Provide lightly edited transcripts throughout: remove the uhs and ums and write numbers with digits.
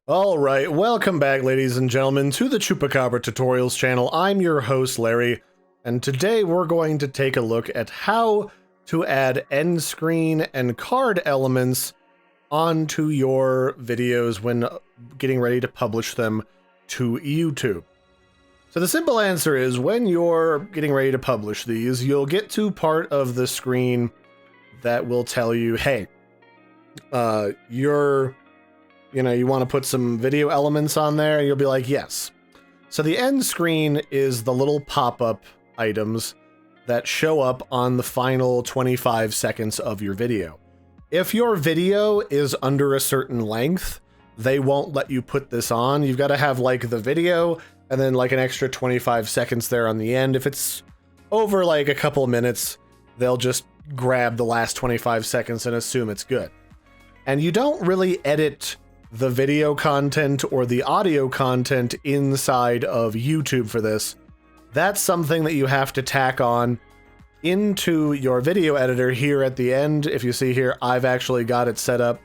Alright, welcome back ladies and gentlemen to the Chupacabra Tutorials channel. I'm your host Larry, and today we're going to take a look at how to add end screen and card elements onto your videos when getting ready to publish them to YouTube. So the simple answer is when you're getting ready to publish these, you'll get to part of the screen that will tell you, hey, you want to put some video elements on there, and you'll be like, yes. So the end screen is the little pop-up items that show up on the final 25 seconds of your video. If your video is under a certain length, they won't let you put this on. You've got to have like the video and then like an extra 25 seconds there on the end. If it's over like a couple minutes, they'll just grab the last 25 seconds and assume it's good. And you don't really edit the video content or the audio content inside of YouTube for this. That's something that you have to tack on into your video editor here at the end. If you see here, I've actually got it set up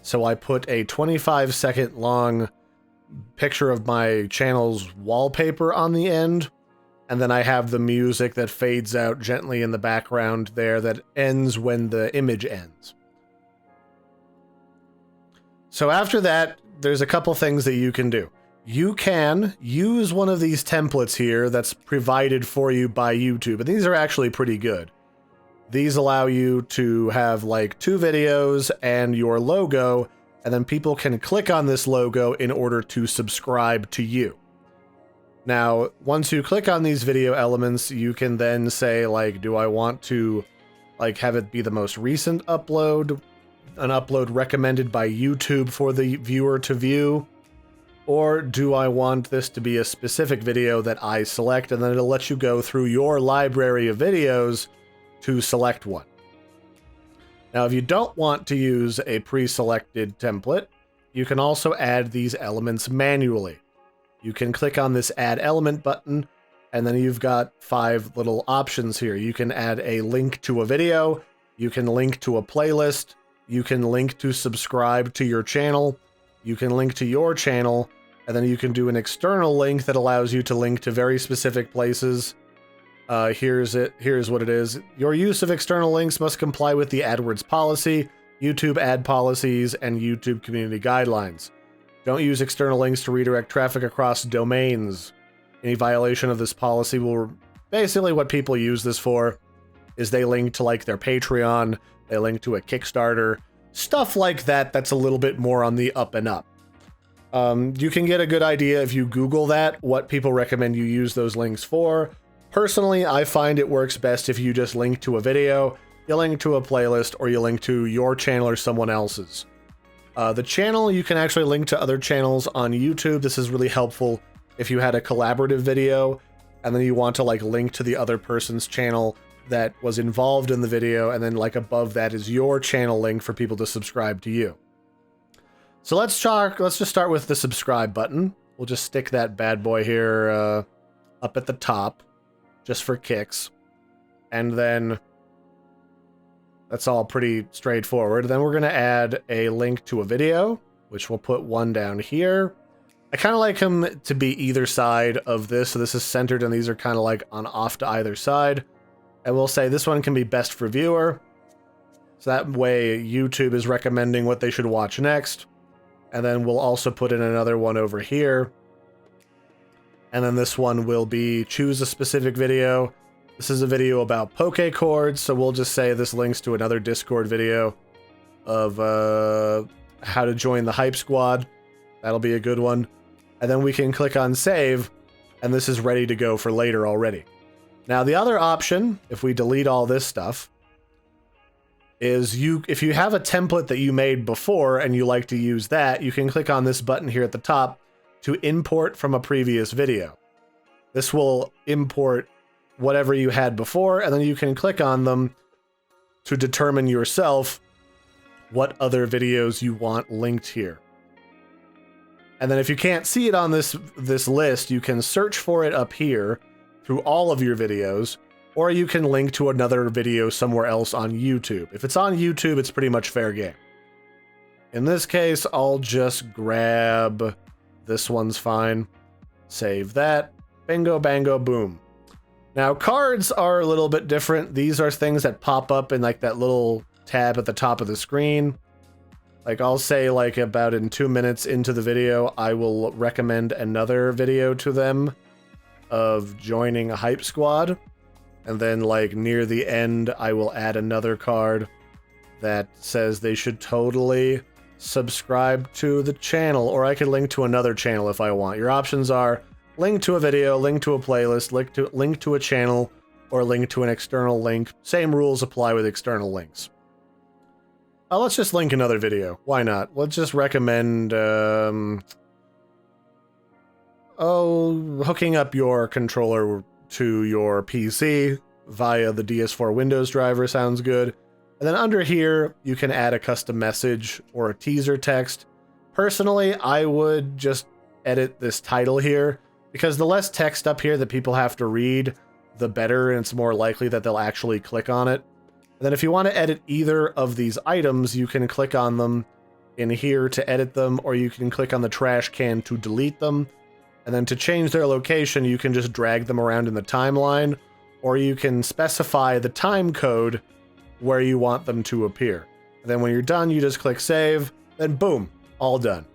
so I put a 25-second long picture of my channel's wallpaper on the end, and then I have the music that fades out gently in the background there that ends when the image ends. So after that, there's a couple things that you can do. You can use one of these templates here that's provided for you by YouTube, and these are actually pretty good. These allow you to have like 2 videos and your logo, and then people can click on this logo in order to subscribe to you. Now, once you click on these video elements, you can then say like, do I want to like have it be the most recent upload? An upload recommended by YouTube for the viewer to view, or do I want this to be a specific video that I select, and then it'll let you go through your library of videos to select one. Now, if you don't want to use a pre-selected template, you can also add these elements manually. You can click on this Add Element button, and then you've got 5 little options here. You can add a link to a video, you can link to a playlist, you can link to subscribe to your channel, you can link to your channel, and then you can do an external link that allows you to link to very specific places. Here's what it is. Your use of external links must comply with the AdWords policy, YouTube ad policies, and YouTube community guidelines. Don't use external links to redirect traffic across domains. Any violation of this policy will... Basically what people use this for is they link to like their Patreon, they link to a Kickstarter, stuff like that that's a little bit more on the up and up. You can get a good idea if you Google that, what people recommend you use those links for. Personally, I find it works best if you just link to a video, you link to a playlist, or you link to your channel or someone else's. The channel, you can actually link to other channels on YouTube. This is really helpful if you had a collaborative video, and then you want to like link to the other person's channel that was involved in the video, and then like above that is your channel link for people to subscribe to you. So let's just start with the subscribe button. We'll just stick that bad boy here up at the top, just for kicks. And then that's all pretty straightforward. Then we're gonna add a link to a video, which we'll put one down here. I kind of like them to be either side of this, so this is centered and these are kind of like on off to either side. And we'll say this one can be best for viewer. So that way YouTube is recommending what they should watch next. And then we'll also put in another one over here. And then this one will be choose a specific video. This is a video about poke chords, so we'll just say this links to another Discord video of how to join the Hype Squad. That'll be a good one. And then we can click on save, and this is ready to go for later already. Now, the other option, if we delete all this stuff, is if you have a template that you made before and you like to use that, you can click on this button here at the top to import from a previous video. This will import whatever you had before, and then you can click on them to determine yourself what other videos you want linked here. And then if you can't see it on this list, you can search for it up here through all of your videos, or you can link to another video somewhere else on YouTube. If it's on YouTube, it's pretty much fair game. In this case, I'll just grab this one's fine. Save that. Bingo, bango, boom. Now, cards are a little bit different. These are things that pop up in like that little tab at the top of the screen. Like I'll say like about in 2 minutes into the video, I will recommend another video to them of joining a hype squad. And then like near the end, I will add another card that says they should totally subscribe to the channel, or I could link to another channel if I want. Your options are link to a video, link to a playlist, link to a channel, or link to an external link. Same rules apply with external links. Let's just link another video. Why not? Let's just recommend, hooking up your controller to your PC via the DS4 Windows driver sounds good. And then under here, you can add a custom message or a teaser text. Personally, I would just edit this title here, because the less text up here that people have to read, the better, and it's more likely that they'll actually click on it. And then if you want to edit either of these items, you can click on them in here to edit them, or you can click on the trash can to delete them. And then to change their location, you can just drag them around in the timeline, or you can specify the time code where you want them to appear. And then when you're done, you just click save, then boom, all done.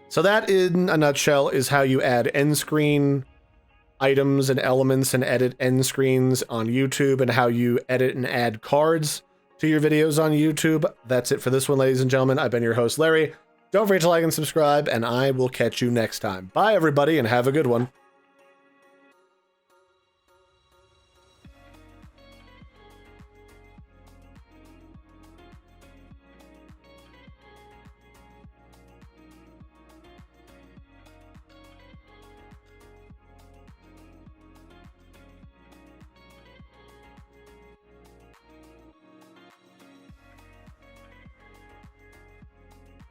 So that, in a nutshell, is how you add end screen items and elements and edit end screens on YouTube, and how you edit and add cards to your videos on YouTube. That's it for this one, ladies and gentlemen. I've been your host, Larry. Don't forget to like and subscribe, and I will catch you next time. Bye, everybody, and have a good one.